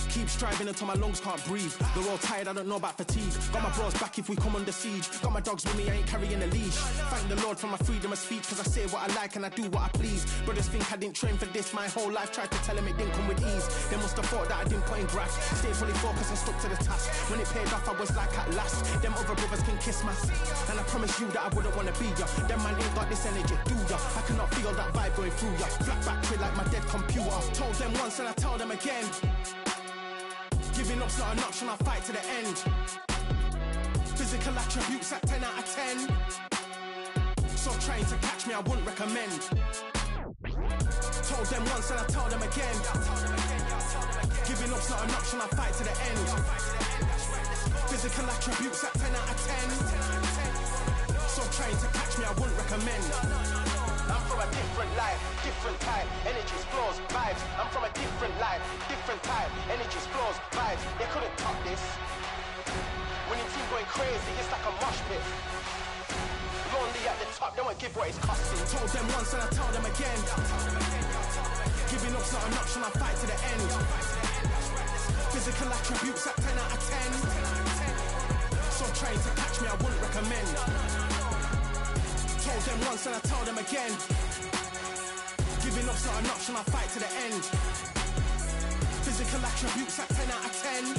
Keep striving until my lungs can't breathe. They're all tired, I don't know about fatigue. Got my bros back if we come under siege. Got my dogs with me, I ain't carrying a leash. Thank the Lord for my freedom of speech, cause I say what I like and I do what I please. Brothers think I didn't train for this my whole life. Tried to tell them it didn't come with ease. They must have thought that I didn't put in graft. Stayed fully focused and stuck to the task. When it paid off, I was like at last. Them other brothers can kiss my ass. And I promise you that I wouldn't wanna be ya. Them man ain't got this energy, do ya? I cannot feel that vibe going through ya. Flat battery like my dead computer. Told them once and I tell them again. Giving up's not an option, I'll fight to the end. Physical attributes at 10 out of 10. So trying to catch me, I wouldn't recommend. Told them once and I tell them again. Giving up's not an option, I'll fight to the end. Physical attributes at 10 out of 10. So trying to catch me, I wouldn't recommend. I'm from a different life, different type, energies, flows, vibes. I'm from a different life, different type, energies, flows, vibes. They couldn't top this. When your team going crazy, it's like a mosh pit. Lonely at the top, they won't give what it's costing. Told them once and I tell them again. Giving up's not an option, I'll fight to the end. Physical attributes at 10 out of 10. So trying to catch me, I wouldn't recommend. Told them once and I tell them again. Giving up's not an option, I'll fight to the end. Physical attributes at 10 out of 10.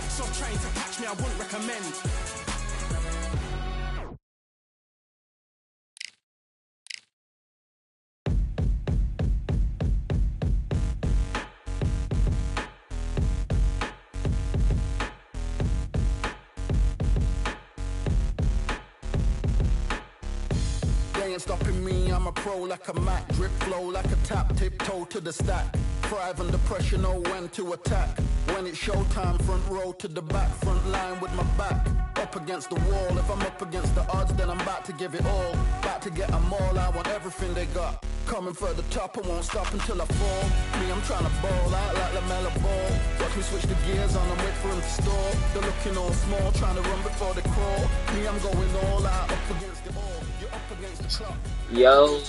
So trying to catch me, I wouldn't recommend. Ain't stopping me, I'm a pro like a Mac. Drip flow like a tap, tiptoe to the stack. Thrive under pressure, know when to attack. When it's showtime, front row to the back. Front line with my back up against the wall. If I'm up against the odds, then I'm about to give it all. About to get them all, I want everything they got. Coming for the top, I won't stop until I fall. Me, I'm trying to ball out like LaMelo Ball. Watch me switch the gears on and wait for him to stall. They're looking all small, trying to run before they crawl. Me, I'm going all out, up against the all. You're up against the clock. Yo.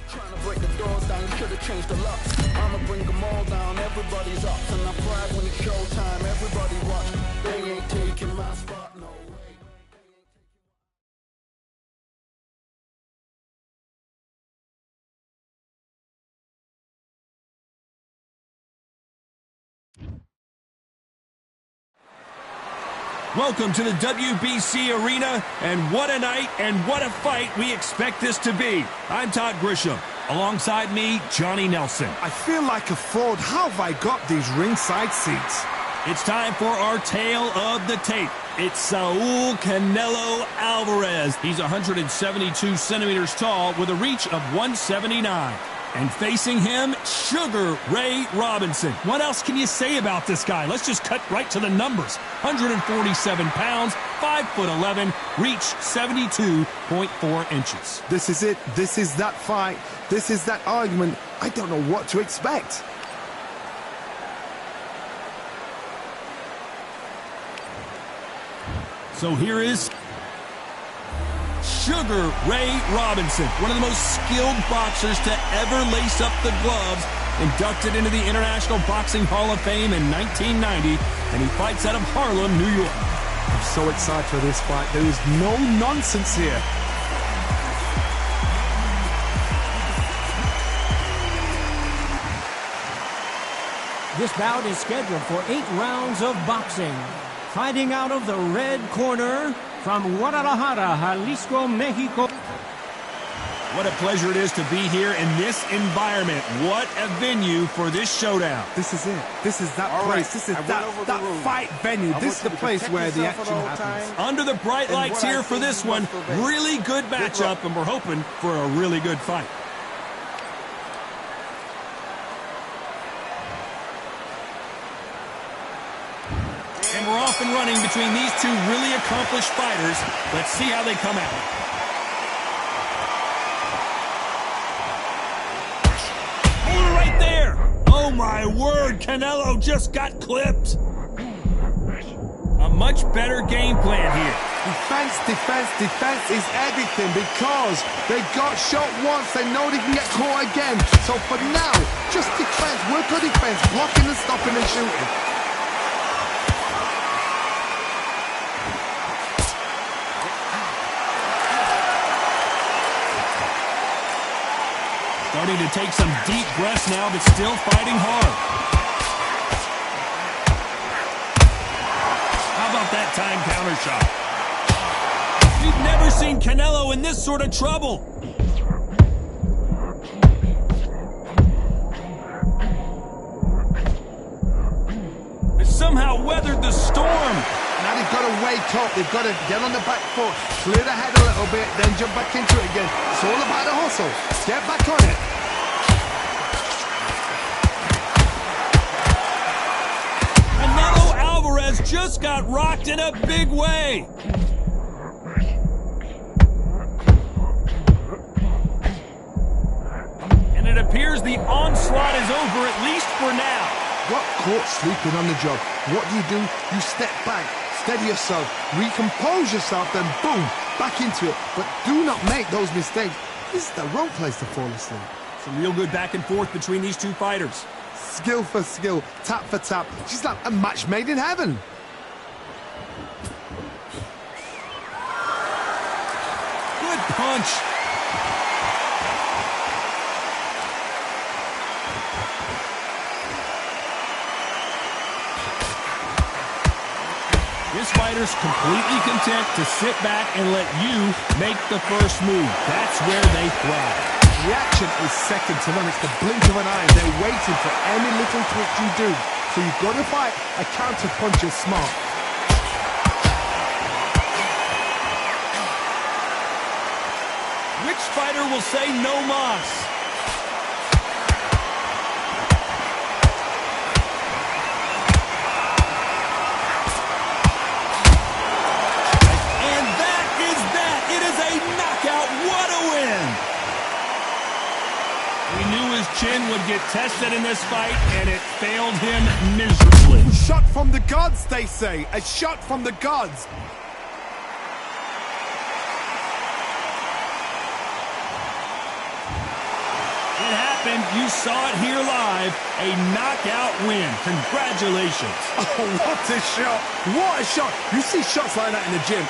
Trying to break the doors down, you should have changed the locks. I'ma bring them all down, everybody's up. And I pride when it's showtime, everybody watch. They ain't taking my spot, no way. Welcome to the WBC Arena, and what a night and what a fight we expect this to be. I'm Todd Grisham. Alongside me, Johnny Nelson. I feel like a fraud. How have I got these ringside seats? It's time for our tale of the tape. It's Saul Canelo Alvarez. He's 172 centimeters tall with a reach of 179. And facing him, Sugar Ray Robinson. What else can you say about this guy? Let's just cut right to the numbers. 147 pounds, 5'11", reach 72.4 inches. This is it. This is that fight. This is that argument. I don't know what to expect. So here is Sugar Ray Robinson, one of the most skilled boxers to ever lace up the gloves, inducted into the International Boxing Hall of Fame in 1990, and he fights out of Harlem, New York. I'm so excited for this fight. There is no nonsense here. This bout is scheduled for 8 rounds of boxing. Fighting out of the red corner, from Guadalajara, Jalisco, Mexico. What a pleasure it is to be here in this environment. What a venue for this showdown. This is it. This is that place. This is that fight venue. This is the place where the action happens. Under the bright lights here for this one. Really good matchup, and we're hoping for a really good fight. And we're off and running between these two really accomplished fighters. Let's see how they come out. Hold it right there. Oh, my word. Canelo just got clipped. A much better game plan here. Defense, defense, defense is everything because they got shot once, they know they can get caught again. So for now, just defense, work on defense, blocking and stopping and shooting. Starting to take some deep breaths now, but still fighting hard. How about that time counter shot? You've never seen Canelo in this sort of trouble. They somehow weathered the storm. Now they've got to wake up, they've got to get on the back foot, clear the head a little bit, then jump back into it again. It's all about the hustle. Get back on it. Canelo Alvarez just got rocked in a big way. And it appears the onslaught is over, at least for now. Got caught sleeping on the job. What do? You step back, steady yourself, recompose yourself, then boom, back into it. But do not make those mistakes. This is the wrong place to fall asleep. Some real good back and forth between these two fighters. Skill for skill, tap for tap. She's like a match made in heaven. Good punch. This fighter's completely content to sit back and let you make the first move. That's where they thrive. Reaction is second to none. It's the blink of an eye. They're waiting for any little twitch you do. So you've got to fight a counter punch is smart. Which fighter will say no mas? And that is that. It is a knockout. What a win! We knew his chin would get tested in this fight, and it failed him miserably. Shot from the gods, they say. A shot from the gods. It happened. You saw it here live. A knockout win. Congratulations. Oh, what a shot. What a shot. You see shots like that in the gym.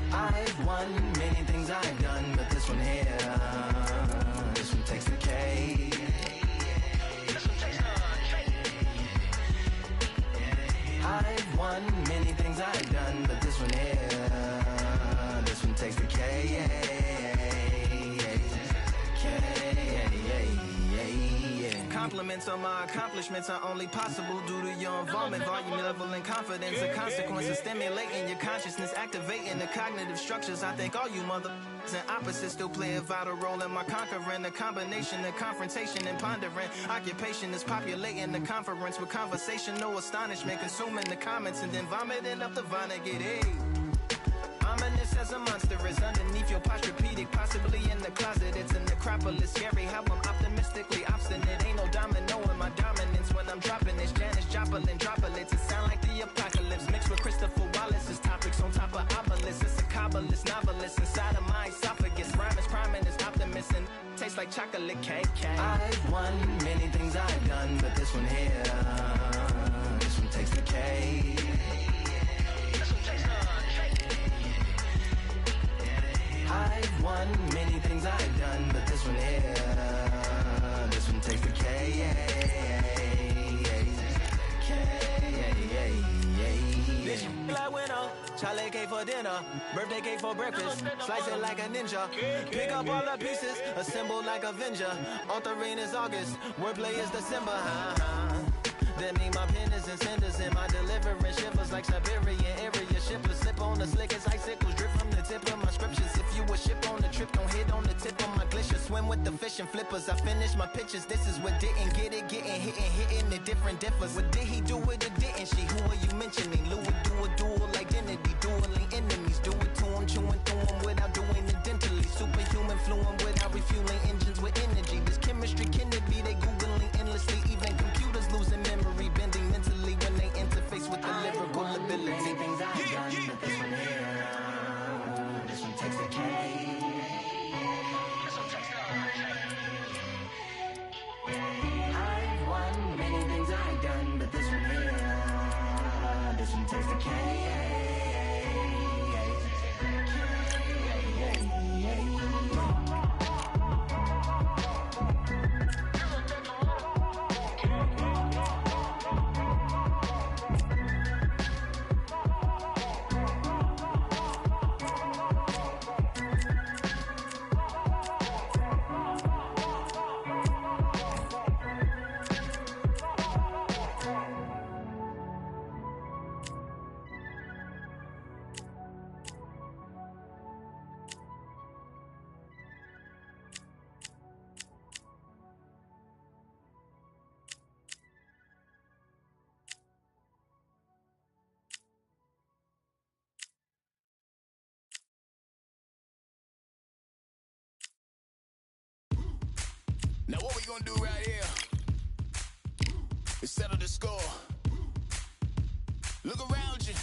I've won many things I've done, but this one here, this one takes the cake. I've won many things I've done, but this one here, this one takes the cake. Compliments on my accomplishments are only possible due to your involvement, volume, level, and confidence. The consequences stimulating your consciousness, activating the cognitive structures. I think all you mother and opposites still play a vital role in my conquering. The combination of confrontation and pondering. Occupation is populating the conference with conversation, no astonishment, consuming the comments and then vomiting up the Vonnegut. Hey. Ominous as a monster is underneath your posturepedic, possibly in the closet. It's a necropolis, scary how I'm optimistically obstinate. Ain't no domino in my dominance when I'm dropping this. Janis Joplin droplets, it sound like the apocalypse mixed with Christopher Wallace's topics on top of obelisks. It's a kabbalist novelist inside of my esophagus. Rhyme is priming, it's optimist and tastes like chocolate cake. I've won many things I've done, but this one here, this one takes the cake. I've won many things I've done, but this one here, this one takes the K. Like winner, Charlie cake for dinner, birthday cake for breakfast, slice it like a ninja, pick up all the pieces, assemble like Avenger, Authorine is August, wordplay is December, That mean my pen is in cinders and my deliverance shivers like Siberian area. Shipless slip on the slick as icicles drip from the tip of my scriptures. If you a ship on the trip, don't hit on the tip of my glacier. Swim with the fish and flippers. I finish my pictures. This is what didn't get it, getting hitting the different differs. What did he do with it? Didn't she? Who are you mentioning? Lou would do a dual identity, dueling enemies. Do it to him, chewing through him without doing it dentally. Superhuman fluent without refueling engines with energy. This chemistry can it be? They googling endlessly. Even computers losing memory, bending mentally when they interface with the lyrical ability. Things I've done, but this one here, this one takes the cake. I've won many things I've done, but this one here, this one takes the cake. Now what we gonna do right here is settle the score. Look around you.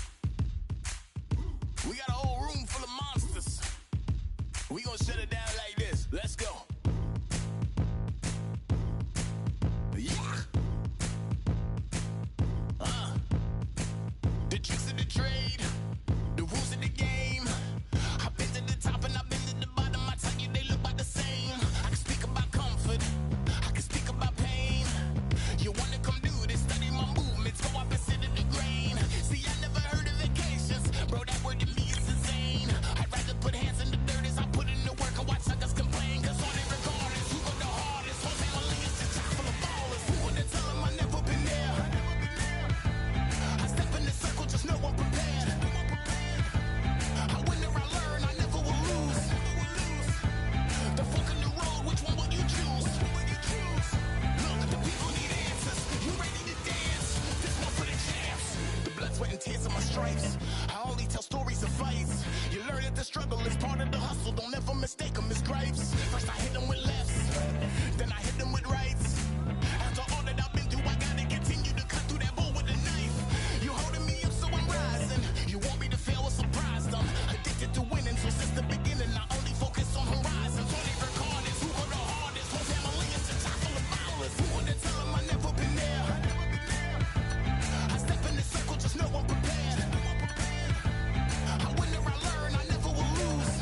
We got a whole room full of monsters. We gonna shut it down like this. Let's go. Yeah. The tricks of the trade, the rules of the game. I've been to the top and I've been to the bottom. I tell you they look about the same. I can speak about comfort, I can speak about pain. You wanna come do this, study my movements, go up and sit in the grain. See, I never heard of vacations, bro, that word to me is insane. I'd rather put hands in the dirt as I put in the work and watch suckers complain. Cause on it regardless, who go the hardest, whole family is the top full of ballers. Who wanna tell them I never been there? I step in the circle, just know I'm prepared. I win or I learn, I never will lose. The fork in the road, which one will you choose? Look, the people need answers. You ready to dance? This one for the champs. The blood, sweat, and tears of my stripes. I only tell stories of fights. You learn that the struggle is part of the hustle. Don't ever mistake them as gripes. First I hit them with lefts, then I hit them with rights. After all that I've been through, I gotta continue to cut through that bull with a knife. You holding me up, so I'm rising. You want me to fail, or surprised? I'm addicted to winning, so since the beginning, I only focus on horizons. All they record is who go the hardest. Whole family is the top full of ballers. Who wanna tell them I never been there? I step in the circle, just know I'm prepared. I win or I learn, I never will lose.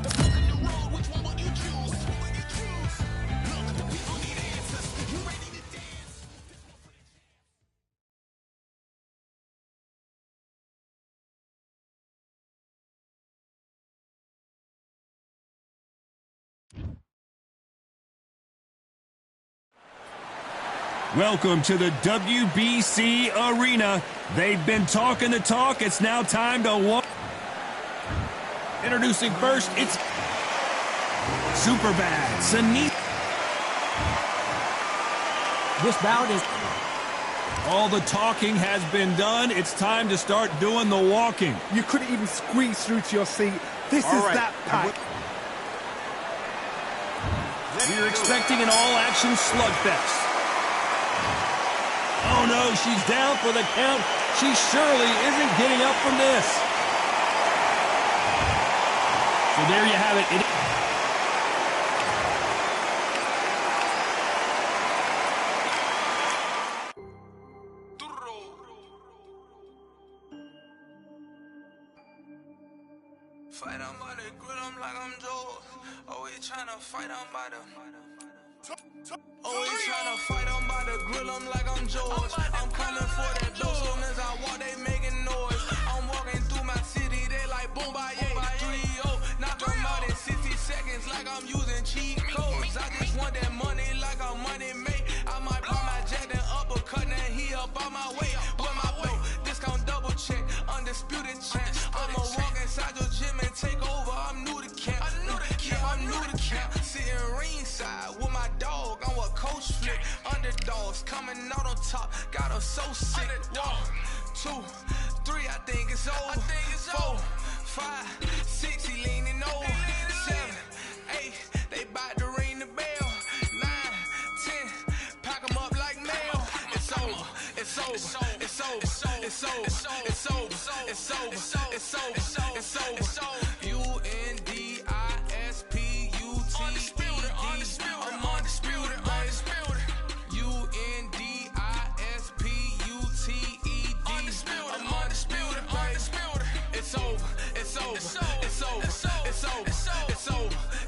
The fork in the road, which one will you choose? Look, the people need answers. You ready to dance? Welcome to the WBC Arena. They've been talking the talk. It's now time to walk. Introducing first, it's Superbad, Sanit. This bout is All the talking has been done. It's time to start doing the walking. You couldn't even squeeze through to your seat. This All is right. that pack. We're expecting an all-action slugfest. Oh no, she's down for the count. She surely isn't getting up from this. So there you have it. Fight on by the grill, I'm like I'm Joe. Always tryna fight on by the. Always tryna fight on by the grill, I'm like I'm George. I'm coming for that dough, soon as I walk, they making noise. I'm walking through my city, they like boom by 3-0. Knock them out in 60 seconds, like I'm using cheat codes. I just want that money, like I'm money made. I might buy my jack and up dogs coming out on top, got us so sick. 1, 2, 3, I think it's over. 4, 5, 6, he leaning over. 7, 8, they bout to ring the bell. 9, 10, pack 'em up like mail. It's over, it's over, it's over, it's over, it's over, it's over, it's over, it's over, it's over. UNDISPUTED. I'm undisputed, undisputed. UNDISPUTED. I'm undisputed, undisputed. It's over, it's over, it's over, it's over, it's over,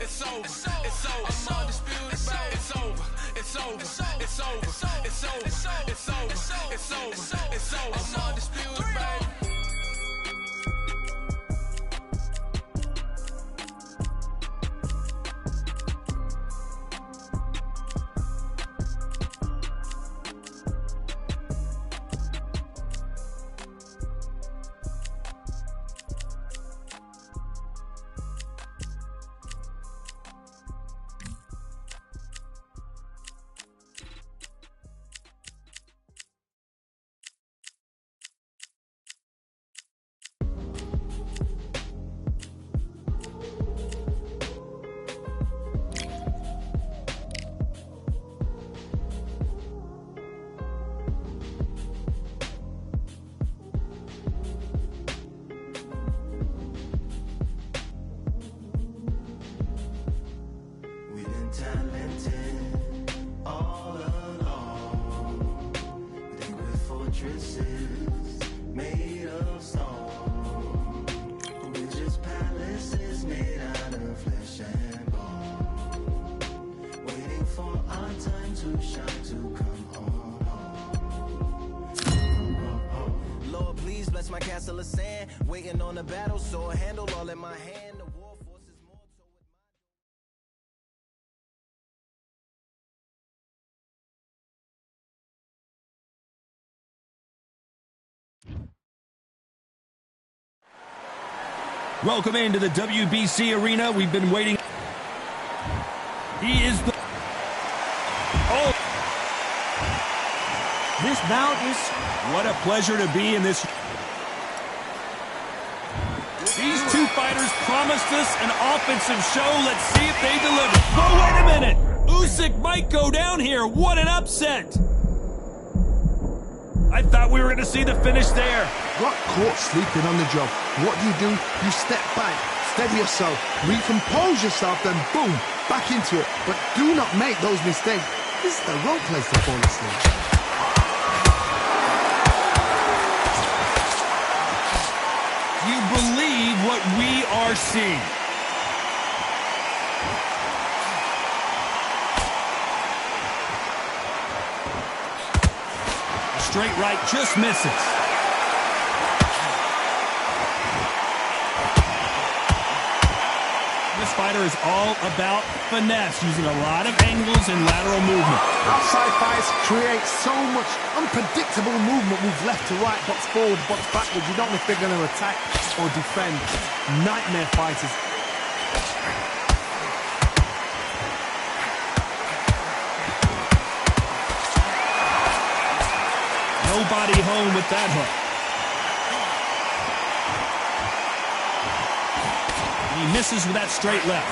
it's over, it's over, it's over. I'm undisputed, baby. It's over, it's over, it's over, it's over, it's over, it's over, it's over. I'm undisputed, baby. Lord, please bless my castle of sand. Waiting on the battle, so a handle all in my hand. The war force is more so with Welcome into the WBC arena. We've been waiting. He is the... Oh! This bout is... What a pleasure to be in this... These two fighters promised us an offensive show. Let's see if they deliver. Oh, wait a minute! Usyk might go down here. What an upset! I thought we were going to see the finish there. Got caught sleeping on the job. What do? You step back, steady yourself, recompose yourself, then boom, back into it. But do not make those mistakes. This is the wrong place to fall asleep. You believe what we are seeing. A straight right just misses. This fighter is all about finesse, using a lot of angles and lateral movement. Outside fights create so much unpredictable movement, move left to right, box forward, box backwards. You don't know if they're going to attack or defend. Nightmare fighters. Nobody home with that hook. He misses with that straight left.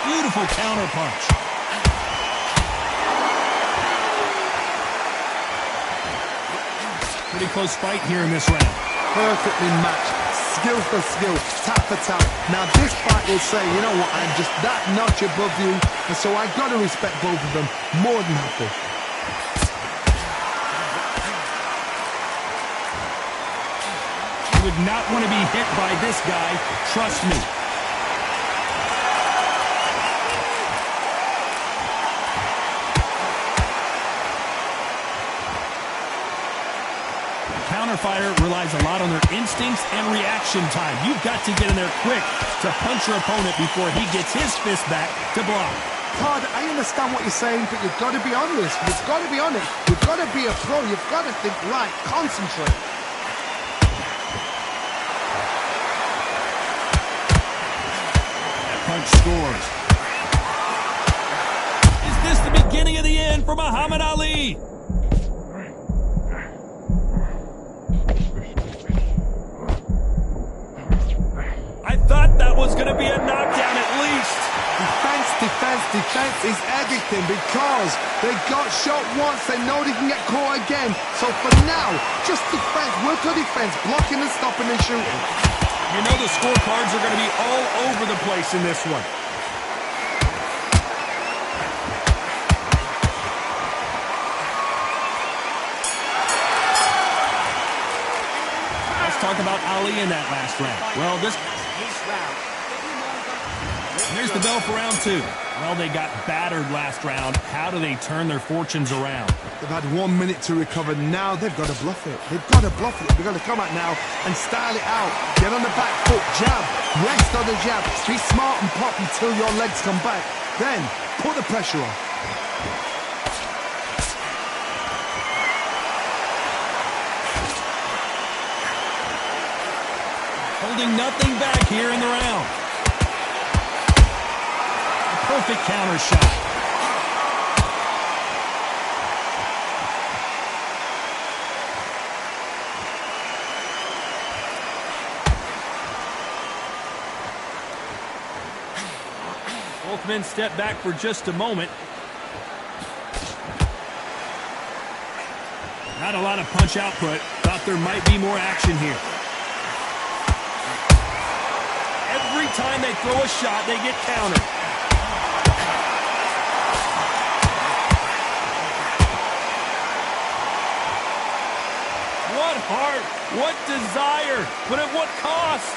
Beautiful counter punch. Pretty close fight here in this round. Perfectly matched. Skill for skill, tap for tap. Now this fight will say, you know what, I'm just that notch above you, and so I got to respect both of them more than happy. You would not want to be hit by this guy, trust me. Counterfighter relies a lot on their instincts and reaction time. You've got to get in there quick to punch your opponent before he gets his fist back to block. Todd, I understand what you're saying, but you've got to be honest. You've got to be honest. You've got to be a pro. You've got to think right. Concentrate. That punch scores. for Muhammad Ali. I thought that was going to be a knockdown at least. Defense is everything because they got shot once, they know they can get caught again. So for now, just defense, work on defense, blocking and stopping and shooting. You know the scorecards are going to be all over the place in this one. Let's talk about Ali in that last round. Well, here's the bell for round 2. Well, they got battered last round. How do they turn their fortunes around? They've had 1 minute to recover. Now they've got to bluff it. They've got to bluff it. They've got to come out now and style it out. Get on the back foot, jab, rest on the jab. Be smart and pop until your legs come back. Then put the pressure on. Holding nothing back here in the round. Perfect counter shot. Both men step back for just a moment. Not a lot of punch output. Thought there might be more action here. Every time they throw a shot, they get countered. What heart, what desire, but at what cost?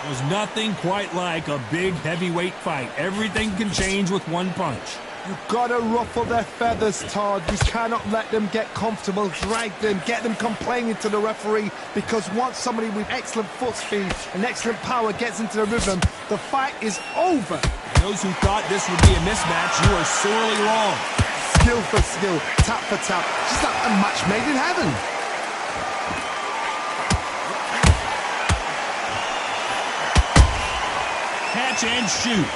There's nothing quite like a big heavyweight fight. Everything can change with one punch. You've got to ruffle their feathers, Todd. You cannot let them get comfortable, drag them, get them complaining to the referee, because once somebody with excellent foot speed and excellent power gets into the rhythm, the fight is over. Those who thought this would be a mismatch, you are sorely wrong. Skill for skill, tap for tap, just like a match made in heaven. Catch and shoot.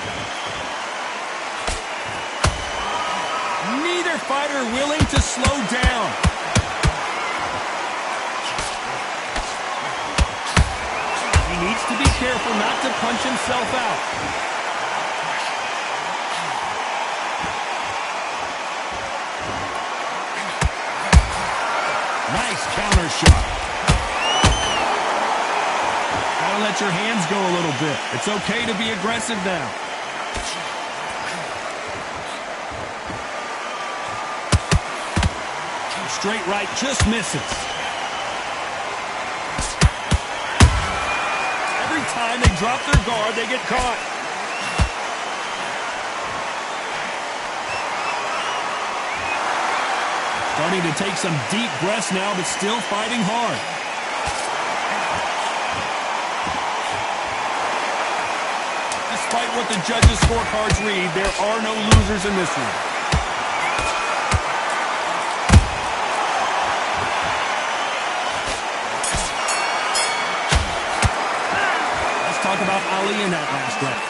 Neither fighter willing to slow down. He needs to be careful not to punch himself out. Nice counter shot. Gotta let your hands go a little bit. It's okay to be aggressive now. Straight right just misses. Every time they drop their guard, they get caught. Starting to take some deep breaths now, but still fighting hard. Despite what the judges' scorecards read, there are no losers in this one. Talk about Ali in that last round.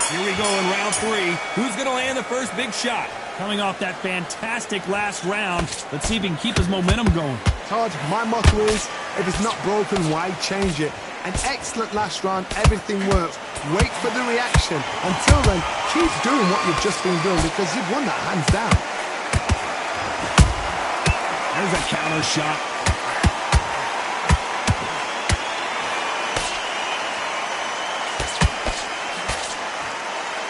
Here we go in round 3. Who's going to land the first big shot? Coming off that fantastic last round, let's see if he can keep his momentum going. Todd, my motto is, if it's not broken, why change it? An excellent last round, everything works. Wait for the reaction. Until then, keep doing what you've just been doing because you've won that hands down. There's a counter shot.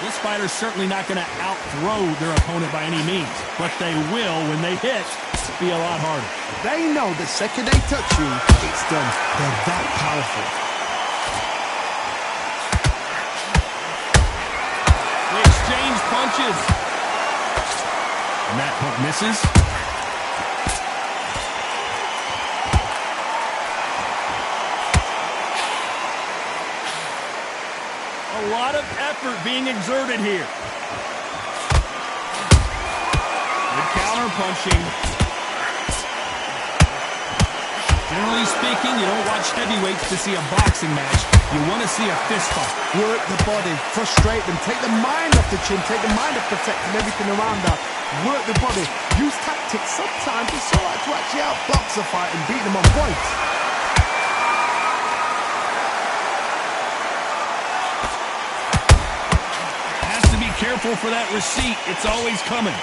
This fighter's certainly not going to out-throw their opponent by any means, but they will, when they hit, be a lot harder. They know the second they touch you, it's done. They're that powerful. They exchange punches. And that hook misses. A lot of effort being exerted here. Good counter punching. Generally speaking, you don't watch heavyweights to see a boxing match. You want to see a fist fight. Work the body, frustrate them, take the mind off the chin, take the mind off protecting everything around that. Work the body, use tactics. Sometimes it's alright to actually outbox a fight and beat them on points. Has to be careful for that receipt. It's always coming.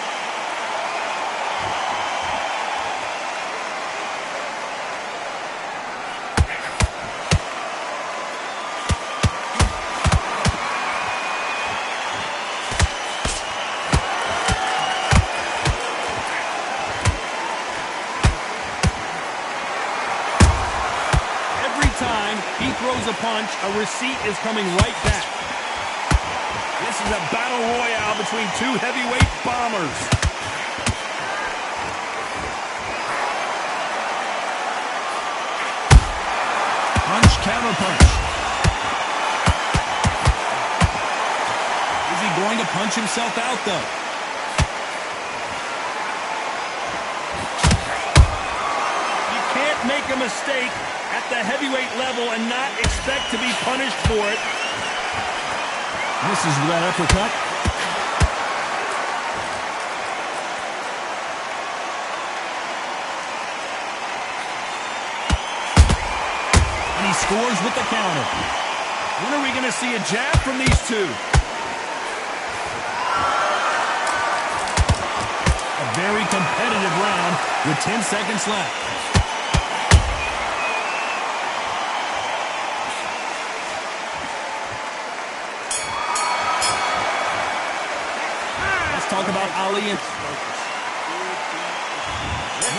He throws a punch, a receipt is coming right back. This is a battle royale between two heavyweight bombers. Punch, counter punch. Is he going to punch himself out, though? You can't make a mistake at the heavyweight level and not expect to be punished for it. Misses with that uppercut. And he scores with the counter. When are we going to see a jab from these two? A very competitive round with 10 seconds left. Talk about Ali and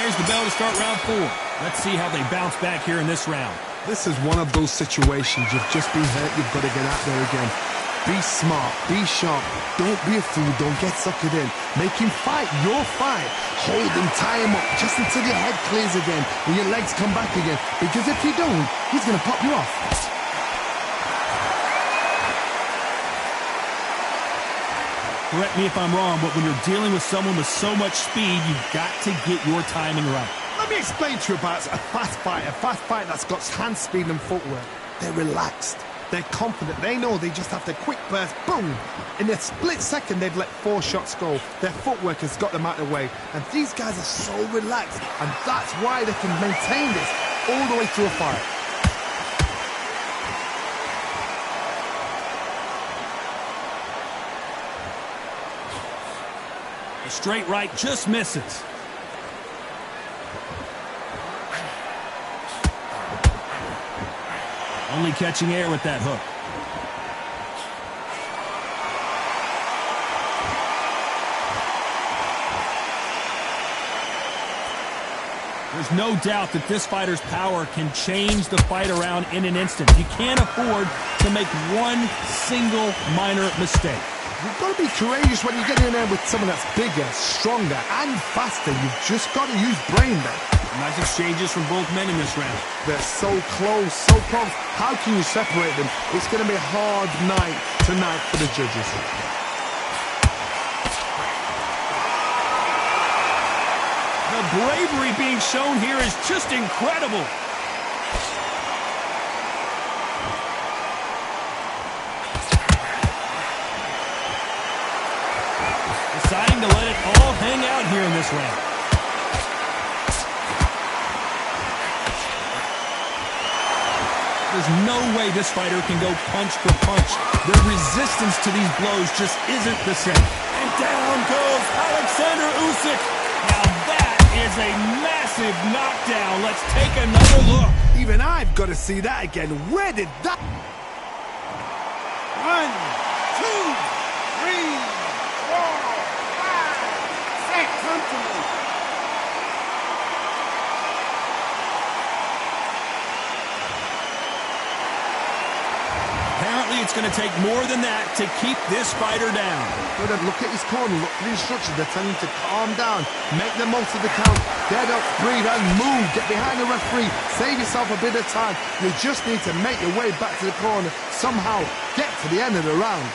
there's the bell to start round 4. Let's see how they bounce back here in this round. This is one of those situations. You've just been hurt, you've got to get out there again. Be smart, be sharp, don't be a fool, don't get suckered in. Make him fight your fight. Hold him, tie him up just until your head clears again and your legs come back again. Because if you don't, he's going to pop you off. Correct me if I'm wrong, but when you're dealing with someone with so much speed, you've got to get your timing right. Let me explain to you about a fast fight that's got hand speed and footwork. They're relaxed. They're confident. They know they just have to quick burst, boom. In a split second, they've let 4 shots go. Their footwork has got them out of the way. And these guys are so relaxed. And that's why they can maintain this all the way through a fight. A straight right just misses. Only catching air with that hook. There's no doubt that this fighter's power can change the fight around in an instant. You can't afford to make one single minor mistake. You've got to be courageous when you get in there with someone that's bigger, stronger, and faster. You've just got to use brain there. Nice exchanges from both men in this round. They're so close, so close. How can you separate them? It's going to be a hard night tonight for the judges. The bravery being shown here is just incredible. Deciding to let it all hang out here in this round. There's no way this fighter can go punch for punch. Their resistance to these blows just isn't the same. And down goes Alexander Usyk. Now that is a massive knockdown. Let's take another look. Even I've got to see that again. Where did that... 1, 2, 3, 4, 5, 6. Come to me. Apparently it's going to take more than that to keep this fighter down. Good, look at his corner, look at the instructions. They're telling him to calm down, make the most of the count, get up, breathe, and move. Get behind the referee, save yourself a bit of time. You just need to make your way back to the corner, somehow get to the end of the round.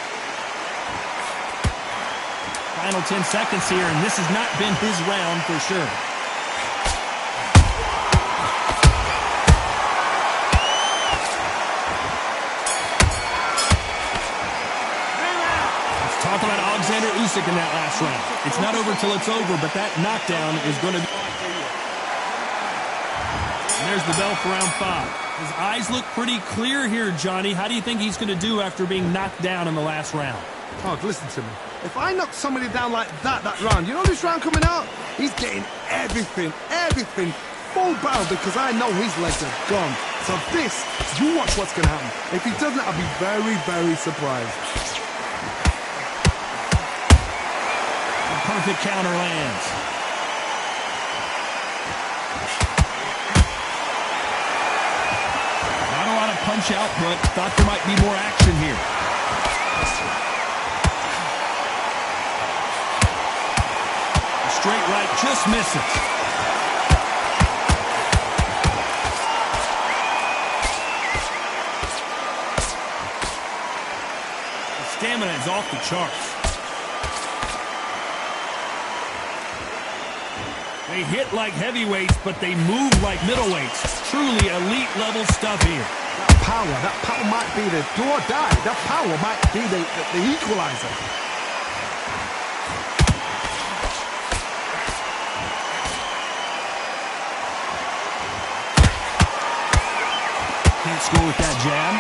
Final 10 seconds here, and this has not been his round for sure. Usyk in that last round. It's not over till it's over, but that knockdown is going to be... And there's the bell for round 5. His eyes look pretty clear here, Johnny. How do you think he's going to do after being knocked down in the last round? Oh, listen to me. If I knock somebody down like that round, you know this round coming out? He's getting everything, full barrel, because I know his legs are gone. So this, you watch what's going to happen. If he doesn't, I'll be very, very surprised. A perfect counter lands. Not a lot of punch output. Thought there might be more action here. Straight right just misses. The stamina is off the charts. They hit like heavyweights, but they move like middleweights. Truly elite level stuff here. That power might be the do or die. That power might be the equalizer. Can't score with that jab.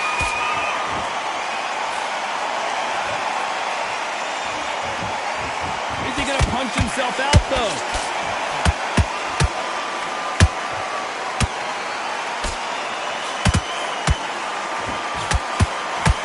Is he going to punch himself out, though?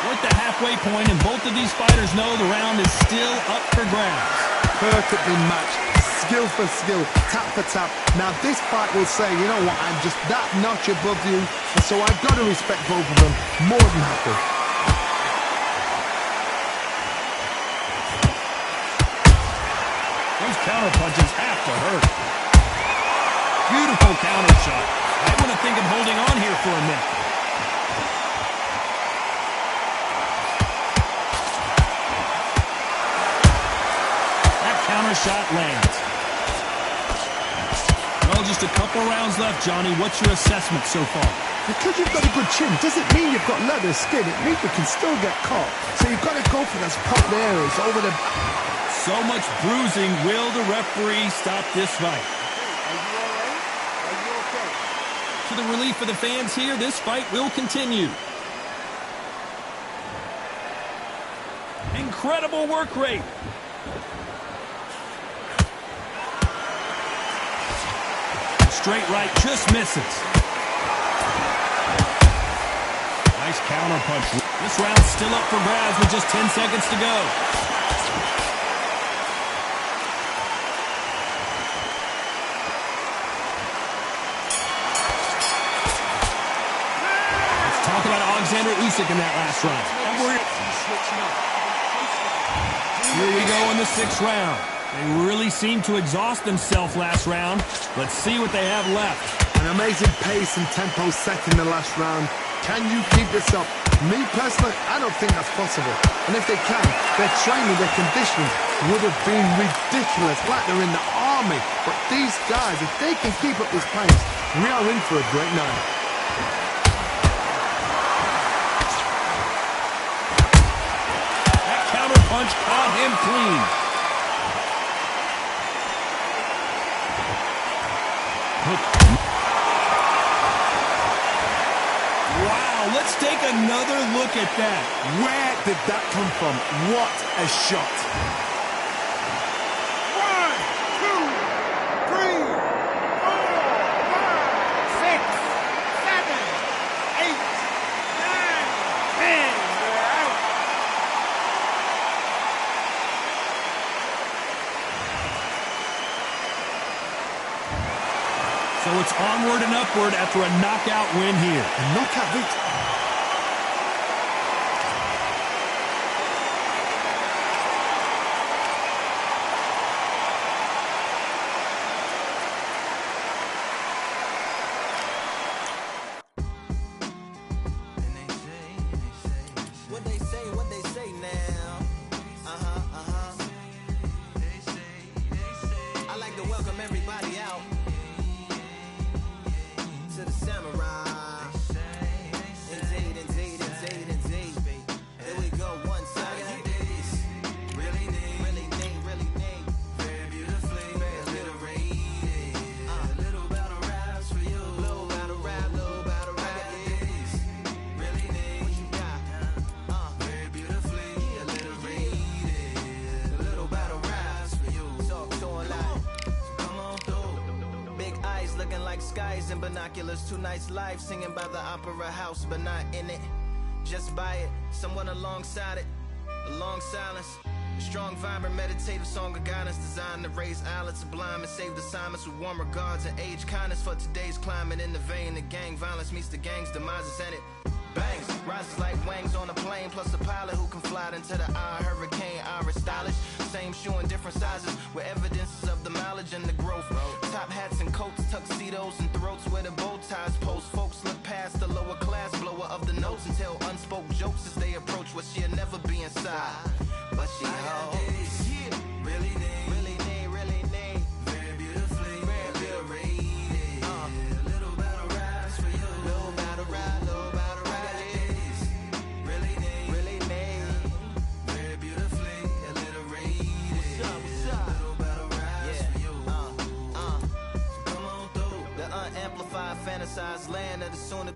We're at the halfway point, and both of these fighters know the round is still up for grabs. Perfectly matched. Skill for skill, tap for tap. Now this fight will say, you know what, I'm just that notch above you, and so I've got to respect both of them more than happy. Those counter punches have to hurt. Beautiful counter shot. I want to think of holding on here for a minute. That counter shot lands. Well, just a couple rounds left, Johnny. What's your assessment so far? Because you've got a good chin doesn't mean you've got leather skin. It means you can still get caught. So you've got to go for those popped areas over the... So much bruising. Will the referee stop this fight? Are you all right? Are you okay? To the relief of the fans here, this fight will continue. Incredible work rate. Straight right just misses. Nice counter punch. This round's still up for grabs with just 10 seconds to go. Let's talk about Alexander Usyk in that last round. Here we go in the 6th round. They really seemed to exhaust themselves last round. Let's see what they have left. An amazing pace and tempo set in the last round. Can you keep this up? Me personally, I don't think that's possible. And if they can, their training, their conditioning would have been ridiculous, like they're in the army. But these guys, if they can keep up this pace, we are in for a great night. That counter punch caught him clean. Wow, let's take another look at that. Where did that come from? What a shot. 1, 2, 3, 4, 5, 6, 7, 8, 9, 10, 11. So it's onward and upward after a knockout win here. A knockout victory. What they say now. I like to welcome everybody out to the samurai. skies and binoculars. Two nights live singing by the opera house, but not in it. Just by it, someone alongside it. A long silence. A strong, vibrant, meditative song of guidance designed to raise eyelids sublime and save the silence with warm regards and age kindness for today's climate. In the vein of gang violence meets the gang's demises, and it bangs, rises like wings on a plane, plus a pilot who can fly into the eye. Hurricane, Irish stylish, same shoe in different sizes, with evidences of the mileage and the growth. Top hats and coats, tuxedos and throats where the bow ties post. Folks look past the lower class blower of the notes and tell unspoke jokes as they approach what she'll never be inside. But she holds, yeah, really need, really need, really need, very beautifully, very beautifully. Little battle raps for you, little battle rap, little battle rap. Really need, really need, very beautifully, alliterated. What's up, what's up? Little battle raps for you. So come on through. The unamplified, fantasized land of the soon to